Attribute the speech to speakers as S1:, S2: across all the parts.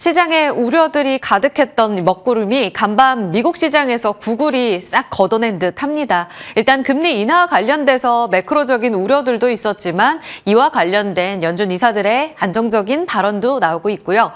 S1: 시장에 우려들이 가득했던 먹구름이 간밤 미국 시장에서 구글이 싹 걷어낸 듯합니다. 일단 금리 인하 관련돼서 매크로적인 우려들도 있었지만 이와 관련된 연준 이사들의 안정적인 발언도 나오고 있고요.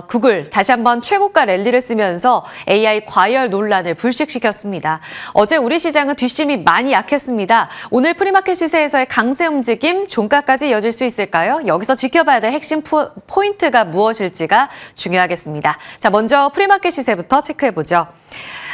S1: 구글 다시 한번 최고가 랠리를 쓰면서 AI 과열 논란을 불식시켰습니다. 어제 우리 시장은 뒷심이 많이 약했습니다. 오늘 프리마켓 시세에서의 강세 움직임 종가까지 이어질 수 있을까요? 여기서 지켜봐야 될 핵심 포인트가 무엇일지가 중요하겠습니다. 자, 먼저 프리마켓 시세부터 체크해보죠.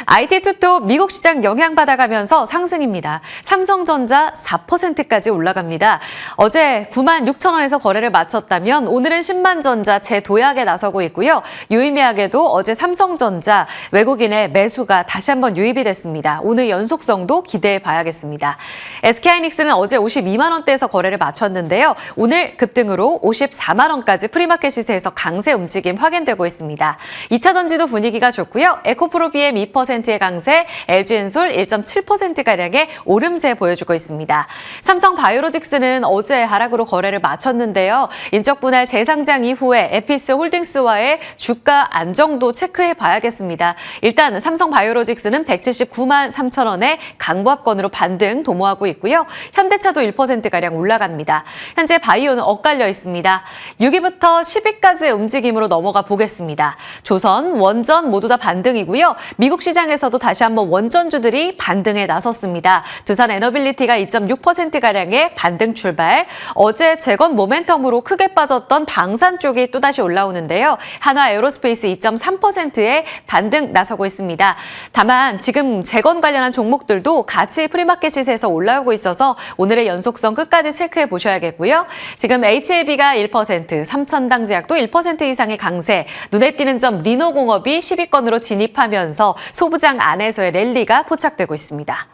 S1: IT 투톱 미국 시장 영향받아가면서 상승입니다. 삼성전자 4%까지 올라갑니다. 어제 96,000원에서 거래를 마쳤다면 오늘은 10만전자 재도약에 나서고 있고요. 유의미하게도 어제 삼성전자 외국인의 매수가 다시 한번 유입이 됐습니다. 오늘 연속성도 기대해 봐야겠습니다. SK하이닉스는 어제 52만 원대에서 거래를 마쳤는데요. 오늘 급등으로 54만 원까지 프리마켓 시세에서 강세 움직임 확인되고 있습니다. 2차 전지도 분위기가 좋고요. 에코프로 BM 2%의 강세, LG엔솔 1.7%가량의 오름세 보여주고 있습니다. 삼성바이오로직스는 어제 하락으로 거래를 마쳤는데요. 인적 분할 재상장 이후에 에피스 홀딩스와의 주가 안정도 체크해 봐야겠습니다. 일단 삼성바이오로직스는 179만 3천 원의 강보합권으로 반등 도모하고 있고요. 현대차도 1%가량 올라갑니다. 현재 바이오는 엇갈려 있습니다. 6위부터 10위까지의 움직임으로 넘어가 보겠습니다. 조선, 원전 모두 다 반등이고요. 미국 시장에서도 다시 한번 원전주들이 반등에 나섰습니다. 두산 에너빌리티가 2.6%가량의 반등 출발. 어제 재건 모멘텀으로 크게 빠졌던 방산 쪽이 또다시 올라오는데요. 한화 에어로스페이스 2.3%의 반등 나서고 있습니다. 다만 지금 재건 관련한 종목들도 같이 프리마켓 시세에서 올라오고 있어서 오늘의 연속성 끝까지 체크해 보셔야겠고요. 지금 HLB가 1%, 삼천당제약도 1% 이상의 강세, 눈에 띄는 점 리노공업이 10위권으로 진입하면서 소부장 안에서의 랠리가 포착되고 있습니다.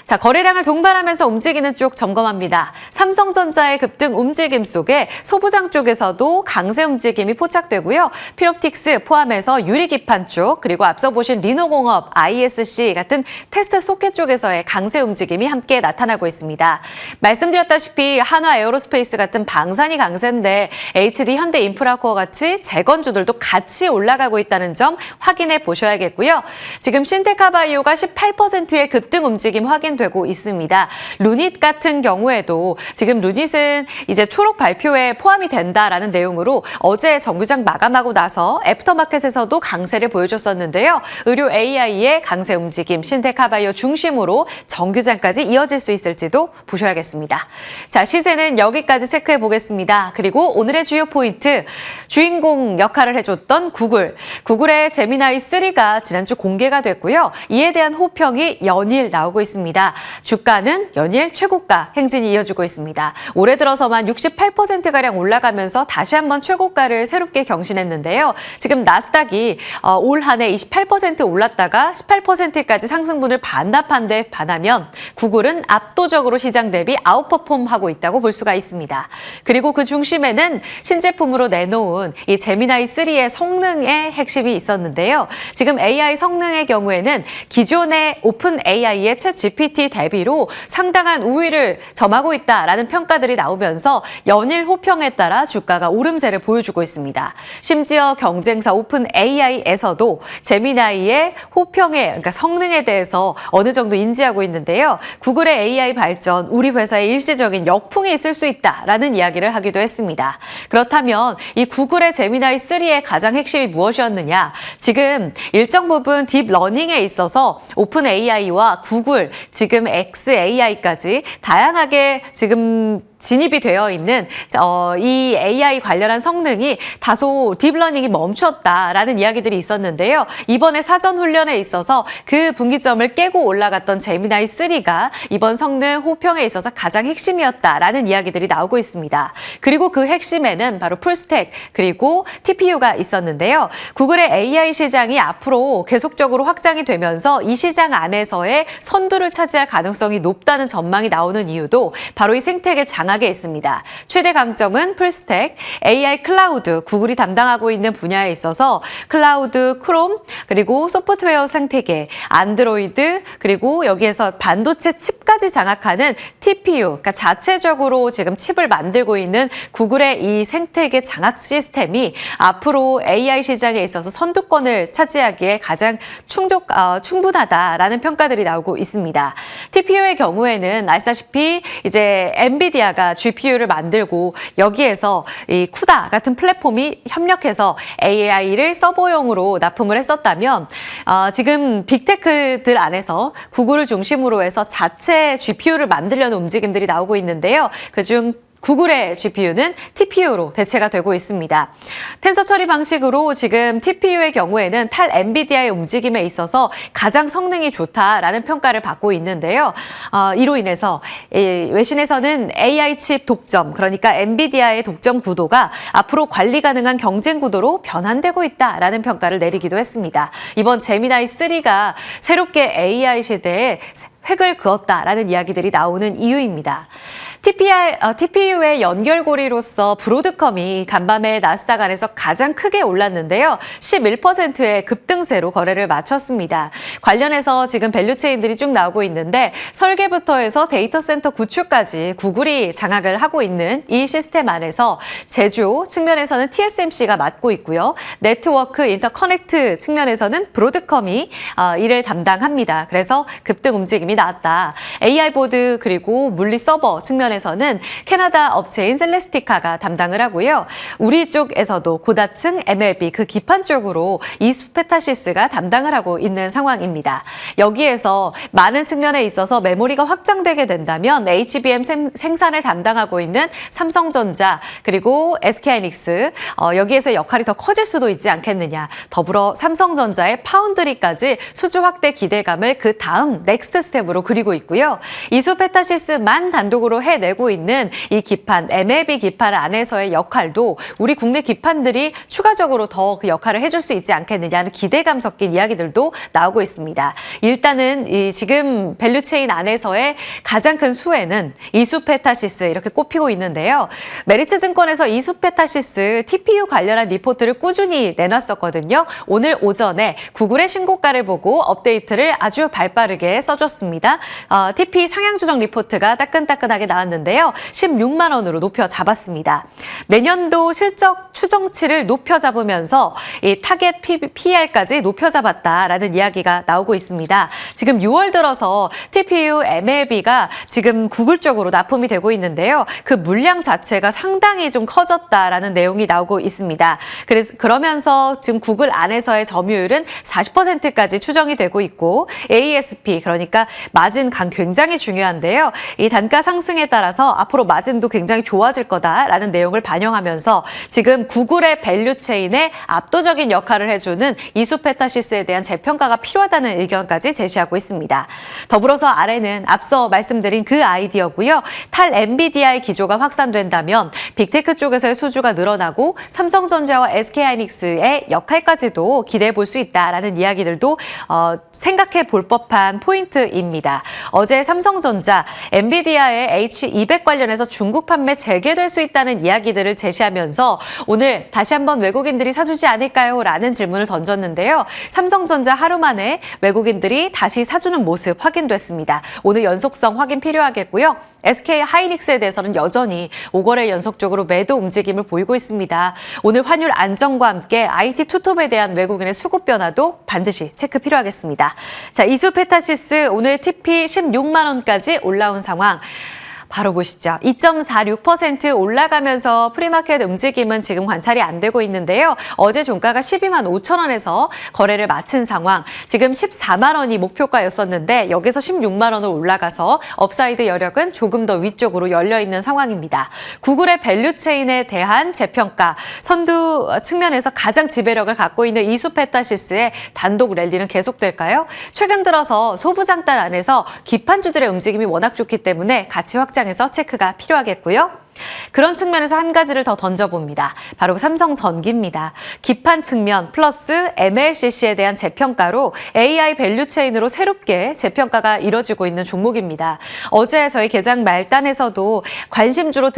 S1: 자, 거래량을 동반하면서 움직이는 쪽 점검합니다. 삼성전자의 급등 움직임 속에 소부장 쪽에서도 강세 움직임이 포착되고요. 필옵틱스 포함해서 유리기판 쪽, 그리고 앞서 보신 리노공업, ISC 같은 테스트 소켓 쪽에서의 강세 움직임이 함께 나타나고 있습니다. 말씀드렸다시피 한화 에어로스페이스 같은 방산이 강세인데 HD 현대인프라코어 같이 재건주들도 같이 올라가고 있다는 점 확인해 보셔야겠고요. 지금 신테카바이오가 18%의 급등 움직임 확인 되고 있습니다. 루닛 같은 경우에도 지금 루닛은 이제 초록 발표에 포함이 된다라는 내용으로 어제 정규장 마감하고 나서 애프터마켓에서도 강세를 보여줬었는데요. 의료 AI의 강세 움직임, 신테카바이오 중심으로 정규장까지 이어질 수 있을지도 보셔야겠습니다. 자, 시세는 여기까지 체크해 보겠습니다. 그리고 오늘의 주요 포인트, 주인공 역할을 해줬던 구글. 구글의 제미나이 3가 지난주 공개가 됐고요. 이에 대한 호평이 연일 나오고 있습니다. 주가는 연일 최고가 행진이 이어지고 있습니다. 올해 들어서만 68%가량 올라가면서 다시 한번 최고가를 새롭게 경신했는데요. 지금 나스닥이 올 한 해 28% 올랐다가 18%까지 상승분을 반납한 데 반하면 구글은 압도적으로 시장 대비 아웃퍼폼하고 있다고 볼 수가 있습니다. 그리고 그 중심에는 신제품으로 내놓은 이 제미나이 3의 성능의 핵심이 있었는데요. 지금 AI 성능의 경우에는 기존의 오픈 AI의 챗 GPT 대비로 상당한 우위를 점하고 있다라는 평가들이 나오면서 연일 호평에 따라 주가가 오름세를 보여주고 있습니다. 심지어 경쟁사 오픈 AI에서도 제미나이의 호평에, 그러니까 성능에 대해서 어느 정도 인지하고 있는데요. 구글의 AI 발전, 우리 회사에 일시적인 역풍이 있을 수 있다라는 이야기를 하기도 했습니다. 그렇다면 이 구글의 제미나이 3의 가장 핵심이 무엇이었느냐? 지금 일정 부분 딥러닝에 있어서 오픈 AI와 구글, 지금 XAI까지 다양하게 지금 진입이 되어 있는 이 AI 관련한 성능이 다소 딥러닝이 멈췄다라는 이야기들이 있었는데요. 이번에 사전 훈련에 있어서 그 분기점을 깨고 올라갔던 제미나이 3가 이번 성능 호평에 있어서 가장 핵심이었다라는 이야기들이 나오고 있습니다. 그리고 그 핵심에는 바로 풀스택 그리고 TPU가 있었는데요. 구글의 AI 시장이 앞으로 계속적으로 확장이 되면서 이 시장 안에서의 선두를 차지할 가능성이 높다는 전망이 나오는 이유도 바로 이 생태계 장악 강하게 있습니다. 최대 강점은 풀스택, AI 클라우드, 구글이 담당하고 있는 분야에 있어서 클라우드, 크롬, 그리고 소프트웨어 생태계, 안드로이드, 그리고 여기에서 반도체 칩까지 장악하는 TPU, 그러니까 자체적으로 지금 칩을 만들고 있는 구글의 이 생태계 장악 시스템이 앞으로 AI 시장에 있어서 선두권을 차지하기에 가장 충분하다라는 평가들이 나오고 있습니다. TPU의 경우에는 아시다시피 이제 엔비디아가 GPU를 만들고 여기에서 이 쿠다 같은 플랫폼이 협력해서 AI를 서버용으로 납품을 했었다면 지금 빅테크들 안에서 구글을 중심으로 해서 자체 GPU를 만들려는 움직임들이 나오고 있는데요. 그중 구글의 GPU는 TPU로 대체가 되고 있습니다. 텐서 처리 방식으로 지금 TPU의 경우에는 탈 엔비디아의 움직임에 있어서 가장 성능이 좋다라는 평가를 받고 있는데요. 이로 인해서 외신에서는 AI 칩 독점, 그러니까 엔비디아의 독점 구도가 앞으로 관리 가능한 경쟁 구도로 변환되고 있다라는 평가를 내리기도 했습니다. 이번 제미나이 3가 새롭게 AI 시대에 획을 그었다라는 이야기들이 나오는 이유입니다. TPU의 연결고리로서 브로드컴이 간밤에 나스닥 안에서 가장 크게 올랐는데요. 11%의 급등세로 거래를 마쳤습니다. 관련해서 지금 밸류체인들이 쭉 나오고 있는데 설계부터 해서 데이터 센터 구축까지 구글이 장악을 하고 있는 이 시스템 안에서 제조 측면에서는 TSMC가 맡고 있고요. 네트워크 인터커넥트 측면에서는 브로드컴이 이를 담당합니다. 그래서 급등 움직임이 나왔다. AI 보드 그리고 물리 서버 측면에서는 캐나다 업체인 셀레스티카가 담당을 하고요. 우리 쪽에서도 고다층 MLB 그 기판 쪽으로 이수페타시스가 담당을 하고 있는 상황입니다. 여기에서 많은 측면에 있어서 메모리가 확장되게 된다면 HBM 생산을 담당하고 있는 삼성전자 그리고 SK하이닉스 여기에서 역할이 더 커질 수도 있지 않겠느냐. 더불어 삼성전자의 파운드리까지 수주 확대 기대감을 그 다음 넥스트 스텝으로 그리고 있고요. 이수페타시스만 단독으로 해내고 있는 이 기판, MLB 기판 안에서의 역할도 우리 국내 기판들이 추가적으로 더 그 역할을 해줄 수 있지 않겠느냐는 기대감 섞인 이야기들도 나오고 있습니다. 일단은 이 지금 밸류체인 안에서의 가장 큰 수혜는 이수페타시스 이렇게 꼽히고 있는데요. 메리츠 증권에서 이수페타시스 TPU 관련한 리포트를 꾸준히 내놨었거든요. 오늘 오전에 구글의 신고가를 보고 업데이트를 아주 발빠르게 써줬습니다. TP 상향 조정 리포트가 따끈따끈하게 나왔는데요. 16만 원으로 높여 잡았습니다. 내년도 실적 추정치를 높여 잡으면서 이 타겟 PER까지 높여 잡았다라는 이야기가 나오고 있습니다. 지금 6월 들어서 TPU MLB가 지금 구글 쪽으로 납품이 되고 있는데요. 그 물량 자체가 상당히 좀 커졌다라는 내용이 나오고 있습니다. 그러면서 지금 구글 안에서의 점유율은 40%까지 추정이 되고 있고 ASP 그러니까 마진 강 굉장히 중요한데요. 이 단가 상승에 따라서 앞으로 마진도 굉장히 좋아질 거다라는 내용을 반영하면서 지금 구글의 밸류체인에 압도적인 역할을 해주는 이수페타시스에 대한 재평가가 필요하다는 의견까지 제시하고 있습니다. 더불어서 아래는 앞서 말씀드린 그 아이디어고요. 탈 엔비디아의 기조가 확산된다면 빅테크 쪽에서의 수주가 늘어나고 삼성전자와 SK하이닉스의 역할까지도 기대해 볼 수 있다라는 이야기들도 생각해 볼 법한 포인트입니다. 어제 삼성전자, 엔비디아의 H200 관련해서 중국 판매 재개될 수 있다는 이야기들을 제시하면서 오늘 다시 한번 외국인들이 사주지 않을까요? 라는 질문을 던졌는데요. 삼성전자 하루 만에 외국인들이 다시 사주는 모습 확인됐습니다. 오늘 연속성 확인 필요하겠고요. SK하이닉스에 대해서는 여전히 5거래 연속적으로 매도 움직임을 보이고 있습니다. 오늘 환율 안정과 함께 IT 투톱에 대한 외국인의 수급 변화도 반드시 체크 필요하겠습니다. 자, 이수페타시스 오늘 TP 16만 원까지 올라온 상황. 바로 보시죠. 2.46% 올라가면서 프리마켓 움직임은 지금 관찰이 안 되고 있는데요. 어제 종가가 12만 5천 원에서 거래를 마친 상황. 지금 14만 원이 목표가였었는데 여기서 16만 원으로 올라가서 업사이드 여력은 조금 더 위쪽으로 열려있는 상황입니다. 구글의 밸류체인에 대한 재평가, 선두 측면에서 가장 지배력을 갖고 있는 이수페타시스의 단독 랠리는 계속될까요? 최근 들어서 소부장단 안에서 기판주들의 움직임이 워낙 좋기 때문에 가치 확장해서 체크가 필요하겠고요. 그런 측면에서 한 가지를 더 던져봅니다. 바로 삼성전기입니다. 기판 측면 플러스 MLCC에 대한 재평가로 AI 밸류체인으로 새롭게 재평가가 이뤄지고 있는 종목입니다. 어제 저희 개장 말단에서도 관심주로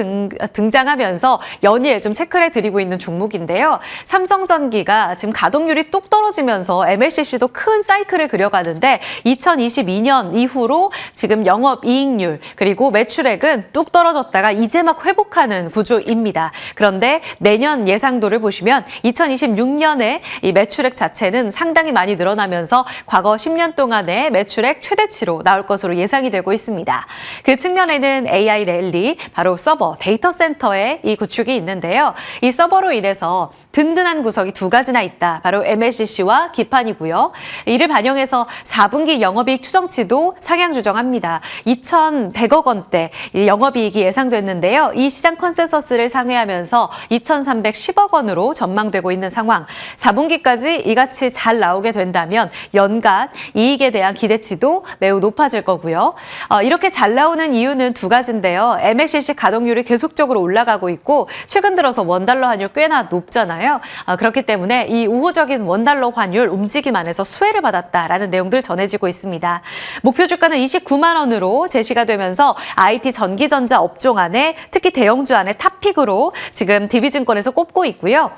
S1: 등장하면서 연일 좀 체크를 해드리고 있는 종목인데요. 삼성전기가 지금 가동률이 뚝 떨어지면서 MLCC도 큰 사이클을 그려가는데 2022년 이후로 지금 영업이익률 그리고 매출액은 뚝 떨어졌다가 이제 막 회복하는 구조입니다. 그런데 내년 예상도를 보시면 2026년에 이 매출액 자체는 상당히 많이 늘어나면서 과거 10년 동안의 매출액 최대치로 나올 것으로 예상이 되고 있습니다. 그 측면에는 AI 랠리, 바로 서버, 데이터 센터의 이 구축이 있는데요. 이 서버로 인해서 든든한 구석이 두 가지나 있다. 바로 MLCC와 기판이고요. 이를 반영해서 4분기 영업이익 추정치도 상향 조정합니다. 2,100억 원대 영업이익이 예상됐는데요. 이 시장 컨센서스를 상회하면서 2,310억 원으로 전망되고 있는 상황. 4분기까지 이같이 잘 나오게 된다면 연간 이익에 대한 기대치도 매우 높아질 거고요. 이렇게 잘 나오는 이유는 두 가지인데요. MLCC 가동률이 계속적으로 올라가고 있고 최근 들어서 원달러 환율 꽤나 높잖아요. 그렇기 때문에 이 우호적인 원달러 환율 움직임 안에서 수혜를 받았다라는 내용들 전해지고 있습니다. 목표 주가는 29만 원으로 제시가 되면서 IT 전기전자 업종 안에 특히 대형주 안에 탑픽으로 지금 DB증권에서 꼽고 있고요.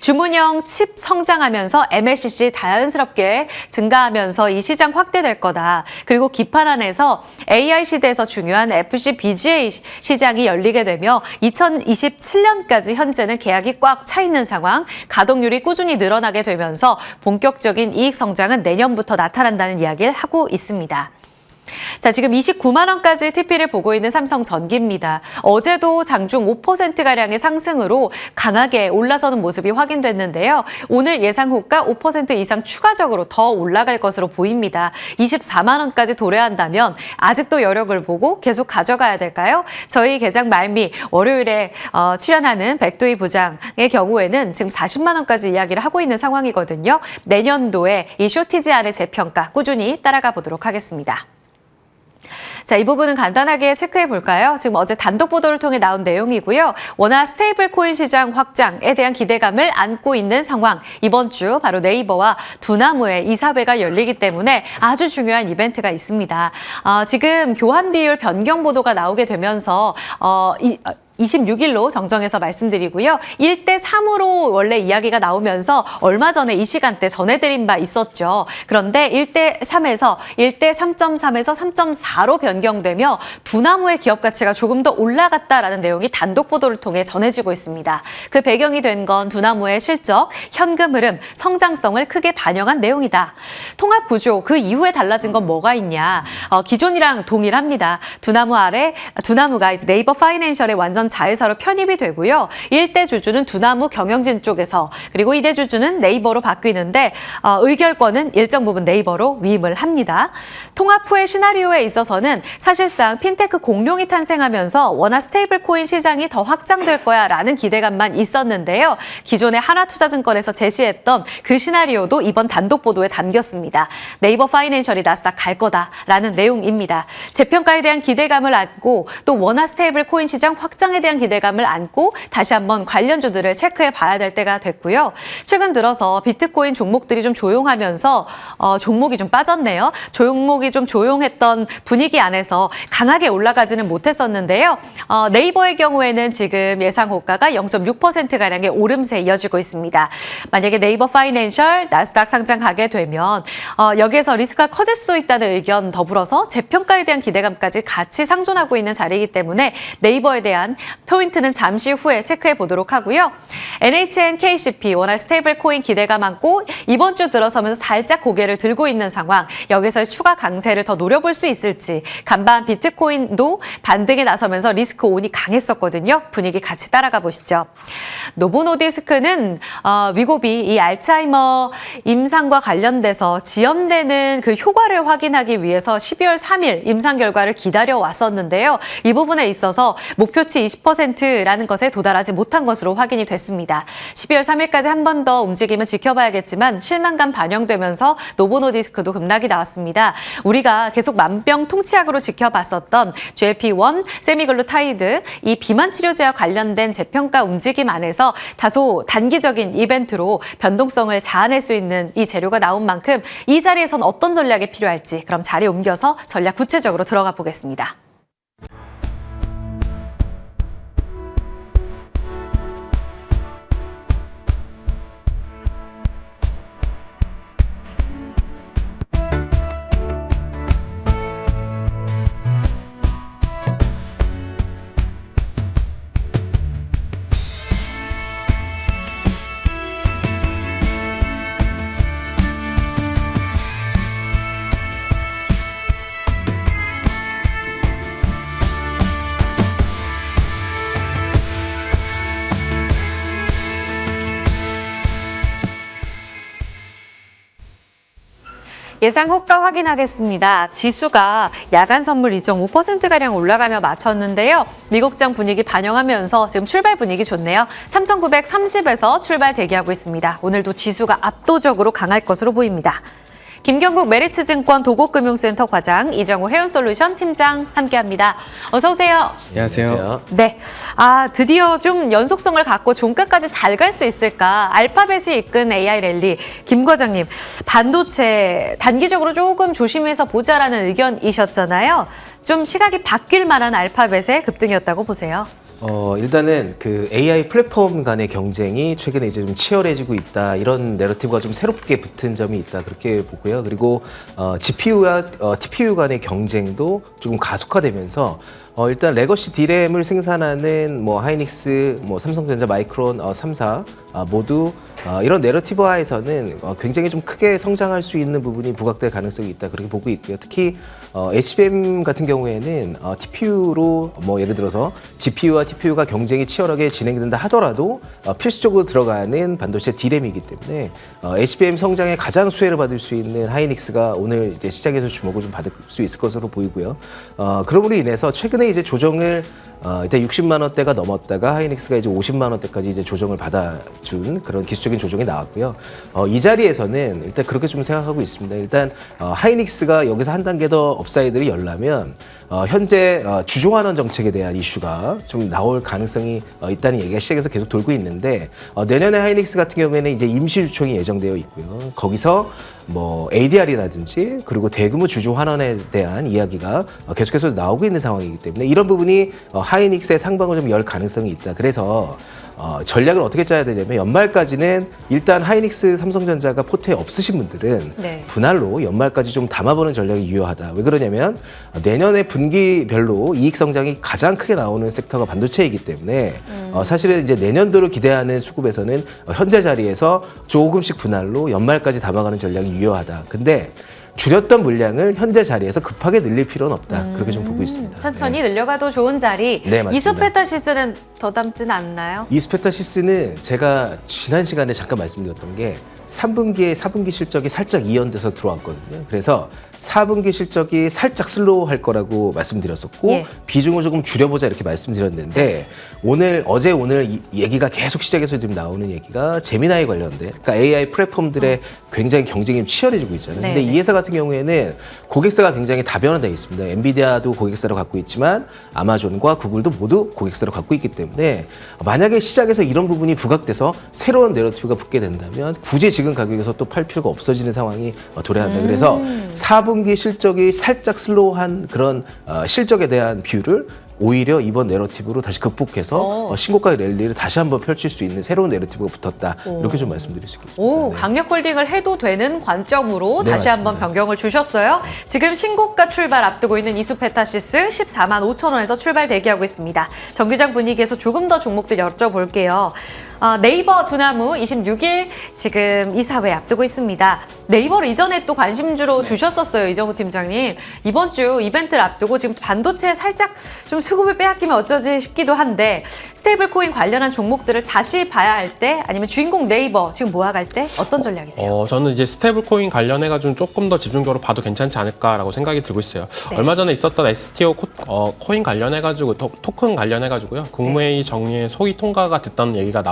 S1: 주문형 칩 성장하면서 MLCC 자연스럽게 증가하면서 이 시장 확대될 거다. 그리고 기판 안에서 AI 시대에서 중요한 FCBGA 시장이 열리게 되며 2027년까지 현재는 계약이 꽉 차 있는 상황, 가동률이 꾸준히 늘어나게 되면서 본격적인 이익 성장은 내년부터 나타난다는 이야기를 하고 있습니다. 자, 지금 29만 원까지 TP를 보고 있는 삼성전기입니다. 어제도 장중 5%가량의 상승으로 강하게 올라서는 모습이 확인됐는데요. 오늘 예상 호가 5% 이상 추가적으로 더 올라갈 것으로 보입니다. 24만 원까지 도래한다면 아직도 여력을 보고 계속 가져가야 될까요? 저희 개장 말미 월요일에 출연하는 백도희 부장의 경우에는 지금 40만 원까지 이야기를 하고 있는 상황이거든요. 내년도에 이 쇼티지 안의 재평가 꾸준히 따라가 보도록 하겠습니다. 자, 이 부분은 간단하게 체크해 볼까요? 지금 어제 단독 보도를 통해 나온 내용이고요. 워낙 스테이블 코인 시장 확장에 대한 기대감을 안고 있는 상황. 이번 주 바로 네이버와 두나무의 이사회가 열리기 때문에 아주 중요한 이벤트가 있습니다. 지금 교환 비율 변경 보도가 나오게 되면서 26일로 정정해서 말씀드리고요. 1대3으로 원래 이야기가 나오면서 얼마 전에 이 시간대 전해드린 바 있었죠. 그런데 1대3에서 1대3.3에서 3.4로 변경되며 두나무의 기업 가치가 조금 더 올라갔다라는 내용이 단독 보도를 통해 전해지고 있습니다. 그 배경이 된 건 두나무의 실적, 현금 흐름, 성장성을 크게 반영한 내용이다. 통합 구조, 그 이후에 달라진 건 뭐가 있냐. 기존이랑 동일합니다. 두나무가 이제 네이버 파이낸셜에 완전 자회사로 편입이 되고요. 1대 주주는 두나무 경영진 쪽에서 그리고 2대 주주는 네이버로 바뀌는데 의결권은 일정 부분 네이버로 위임을 합니다. 통합 후의 시나리오에 있어서는 사실상 핀테크 공룡이 탄생하면서 워낙 스테이블 코인 시장이 더 확장될 거야라는 기대감만 있었는데요. 기존의 하나투자증권에서 제시했던 그 시나리오도 이번 단독 보도에 담겼습니다. 네이버 파이낸셜이 나스닥 갈 거다라는 내용입니다. 재평가에 대한 기대감을 안고 또 워낙 스테이블 코인 시장 확장에 대한 기대감을 안고 다시 한번 관련주들을 체크해 봐야 될 때가 됐고요. 최근 들어서 비트코인 종목들이 좀 조용하면서 종목이 좀 빠졌네요. 종목이 좀 조용했던 분위기 안에서 강하게 올라가지는 못했었는데요. 네이버의 경우에는 지금 예상 호가가 0.6%가량의 오름세 이어지고 있습니다. 만약에 네이버 파이낸셜 나스닥 상장 가게 되면 여기에서 리스크가 커질 수도 있다는 의견 더불어서 재평가에 대한 기대감까지 같이 상존하고 있는 자리이기 때문에 네이버에 대한 포인트는 잠시 후에 체크해 보도록 하고요. NHN, KCP 워낙 스테이블 코인 기대감 안고 이번 주 들어서면서 살짝 고개를 들고 있는 상황. 여기서 추가 강세를 더 노려볼 수 있을지. 간밤 비트코인도 반등에 나서면서 리스크 온이 강했었거든요. 분위기 같이 따라가 보시죠. 노보노디스크는 위고비 이 알츠하이머 임상과 관련돼서 지연되는 그 효과를 확인하기 위해서 12월 3일 임상 결과를 기다려 왔었는데요. 이 부분에 있어서 목표치 20%라는 것에 도달하지 못한 것으로 확인이 됐습니다. 12월 3일까지 한 번 더 움직임은 지켜봐야겠지만 실망감 반영되면서 노보노디스크도 급락이 나왔습니다. 우리가 계속 만병통치약으로 지켜봤었던 GLP-1, 세미글루타이드, 이 비만 치료제와 관련된 재평가 움직임 안에서 다소 단기적인 이벤트로 변동성을 자아낼 수 있는 이 재료가 나온 만큼 이 자리에선 어떤 전략이 필요할지 그럼 자리 옮겨서 전략 구체적으로 들어가 보겠습니다. 예상 호가 확인하겠습니다. 지수가 야간 선물 2.5%가량 올라가며 마쳤는데요. 미국장 분위기 반영하면서 지금 출발 분위기 좋네요. 3,930에서 출발 대기하고 있습니다. 오늘도 지수가 압도적으로 강할 것으로 보입니다. 김경국 메리츠증권 도곡금융센터 과장, 이정우 해운솔루션 팀장 함께합니다. 어서 오세요.
S2: 안녕하세요.
S1: 네, 드디어 좀 연속성을 갖고 종가까지 잘 갈 수 있을까? 알파벳이 이끈 AI 랠리. 김 과장님, 반도체 단기적으로 조금 조심해서 보자라는 의견이셨잖아요. 좀 시각이 바뀔 만한 알파벳의 급등이었다고 보세요.
S2: 일단은 그 AI 플랫폼 간의 경쟁이 최근에 이제 좀 치열해지고 있다. 이런 내러티브가 좀 새롭게 붙은 점이 있다. 그렇게 보고요. 그리고 GPU와 TPU 간의 경쟁도 조금 가속화되면서 일단 레거시 D램을 생산하는 뭐 하이닉스, 뭐 삼성전자, 마이크론, 3사 모두 이런 내러티브화에서는 굉장히 좀 크게 성장할 수 있는 부분이 부각될 가능성이 있다. 그렇게 보고 있고요. 특히 HBM 같은 경우에는 TPU로 뭐 예를 들어서 GPU와 TPU가 경쟁이 치열하게 진행된다 하더라도 필수적으로 들어가는 반도체 D램이기 때문에 HBM 성장에 가장 수혜를 받을 수 있는 하이닉스가 오늘 이제 시장에서 주목을 좀 받을 수 있을 것으로 보이고요. 그럼으로 인해서 최근에 이제 조정을 일단 60만 원대가 넘었다가 하이닉스가 이제 50만 원대까지 이제 조정을 받아준 그런 기술적인 조정이 나왔고요. 이 자리에서는 일단 그렇게 좀 생각하고 있습니다. 일단 하이닉스가 여기서 한 단계 더 업사이드를 열려면 현재 주종환원 정책에 대한 이슈가 좀 나올 가능성이 있다는 얘기가 시장에서 계속 돌고 있는데 내년에 하이닉스 같은 경우에는 이제 임시 주총이 예정되어 있고요. 거기서 뭐 ADR이라든지 그리고 대규모 주주 환원에 대한 이야기가 계속해서 나오고 있는 상황이기 때문에 이런 부분이 하이닉스의 상방을 좀 열 가능성이 있다. 그래서 전략을 어떻게 짜야 되냐면 연말까지는 일단 하이닉스, 삼성전자가 포트에 없으신 분들은
S1: 네.
S2: 분할로 연말까지 좀 담아보는 전략이 유효하다. 왜 그러냐면 내년에 분기별로 이익 성장이 가장 크게 나오는 섹터가 반도체이기 때문에 사실은 이제 내년도를 기대하는 수급에서는 현재 자리에서 조금씩 분할로 연말까지 담아가는 전략이 유효하다. 근데 줄였던 물량을 현재 자리에서 급하게 늘릴 필요는 없다. 그렇게 좀 보고 있습니다.
S1: 천천히 늘려가도 좋은 자리.
S2: 네, 맞습니다.
S1: 이소페타시스는 더 담진 않나요?
S2: 이스페타시스는 제가 지난 시간에 잠깐 말씀드렸던 게 3분기에 4분기 실적이 살짝 이연돼서 들어왔거든요. 그래서 4분기 실적이 살짝 슬로우할 거라고 말씀드렸었고
S1: 예.
S2: 비중을 조금 줄여보자 이렇게 말씀드렸는데 어제 오늘 이 얘기가 계속 시작해서 지금 나오는 얘기가 제미나이 관련된 그러니까 AI 플랫폼들의 굉장히 경쟁이 치열해지고 있잖아요. 근데 이 회사 같은 경우에는 고객사가 굉장히 다변화되어 있습니다. 엔비디아도 고객사로 갖고 있지만 아마존과 구글도 모두 고객사로 갖고 있기 때문에 만약에 시장에서 이런 부분이 부각돼서 새로운 내러티브가 붙게 된다면 굳이 지금 가격에서 또 팔 필요가 없어지는 상황이 도래한다. 그래서 4분기 실적이 살짝 슬로우한 그런 실적에 대한 뷰를 오히려 이번 내러티브로 다시 극복해서 신고가 랠리를 다시 한번 펼칠 수 있는 새로운 내러티브가 붙었다. 이렇게 좀 말씀드릴 수 있겠습니다.
S1: 오,
S2: 네.
S1: 강력홀딩을 해도 되는 관점으로
S2: 네,
S1: 다시
S2: 맞습니다.
S1: 한번 변경을 주셨어요. 지금 신고가 출발 앞두고 있는 이수페타시스 14만 5천 원에서 출발 대기하고 있습니다. 정규장 분위기에서 조금 더 종목들 여쭤볼게요. 네이버 두나무 26일 지금 이사회 앞두고 있습니다. 네이버를 이전에 또 관심주로 주셨었어요, 이정우 팀장님. 이번 주 이벤트를 앞두고 지금 반도체에 살짝 좀 수급을 빼앗기면 어쩌지 싶기도 한데 스테이블 코인 관련한 종목들을 다시 봐야 할 때 아니면 주인공 네이버 지금 모아갈 때 어떤 전략이세요?
S3: 저는 이제 스테이블 코인 관련해가지고 조금 더 집중적으로 봐도 괜찮지 않을까라고 생각이 들고 있어요.
S1: 네.
S3: 얼마 전에 있었던 STO 코인 관련해가지고 토큰 관련해가지고요. 국무회의 정리에 소위 통과가 됐다는 얘기가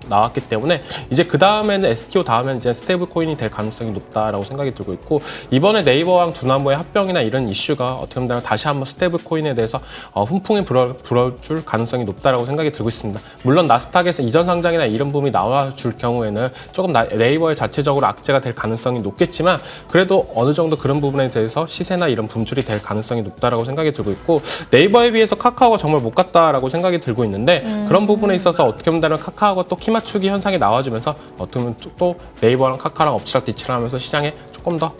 S3: 나왔기 때문에 이제 그 다음에는 STO 다음에는 이제 스테이블 코인이 될 가능성이 높다라고 생각이 들고 있고, 이번에 네이버랑 두나무의 합병이나 이런 이슈가 어떻게 보면 다시 한번 스테이블 코인에 대해서 훈풍이 불어줄 가능성이 높다라고 생각이 들고 있습니다. 물론 나스닥에서 이전 상장이나 이런 부분이 나와줄 경우에는 조금 네이버의 자체적으로 악재가 될 가능성이 높겠지만, 그래도 어느 정도 그런 부분에 대해서 시세나 이런 분출이 될 가능성이 높다라고 생각이 들고 있고, 네이버에 비해서 카카오가 정말 못 갔다라고 생각이 들고 있는데, 그런 부분에 있어서 어떻게 보면 카카오가 또 키 맞추기 현상이 나와주면서 어떻게 보면 또 네이버랑 카카오랑 엎치락뒤치락 하면서 시장에 조금 더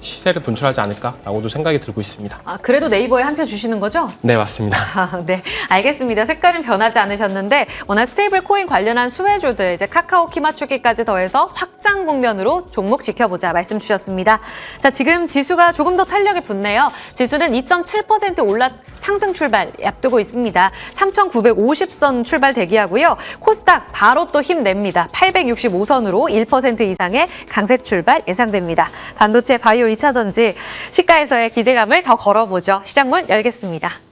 S3: 시세를 분출하지 않을까라고도 생각이 들고 있습니다.
S1: 그래도 네이버에 한 표 주시는 거죠?
S3: 네, 맞습니다.
S1: 네, 알겠습니다. 색깔은 변하지 않으셨는데 워낙 스테이블 코인 관련한 수혜주들 이제 카카오 키 맞추기까지 더해서 확장 국면으로 종목 지켜보자 말씀 주셨습니다. 자, 지금 지수가 조금 더 탄력이 붙네요. 지수는 2.7% 올라 상승 출발 앞두고 있습니다. 3,950선 출발 대기하고요. 코스닥 바로 또 힘냅니다. 865선으로 1% 이상의 강세 출발 예상됩니다. 반도체 바이오 2차전지 시가에서의 기대감을 더 걸어보죠. 시장 문 열겠습니다.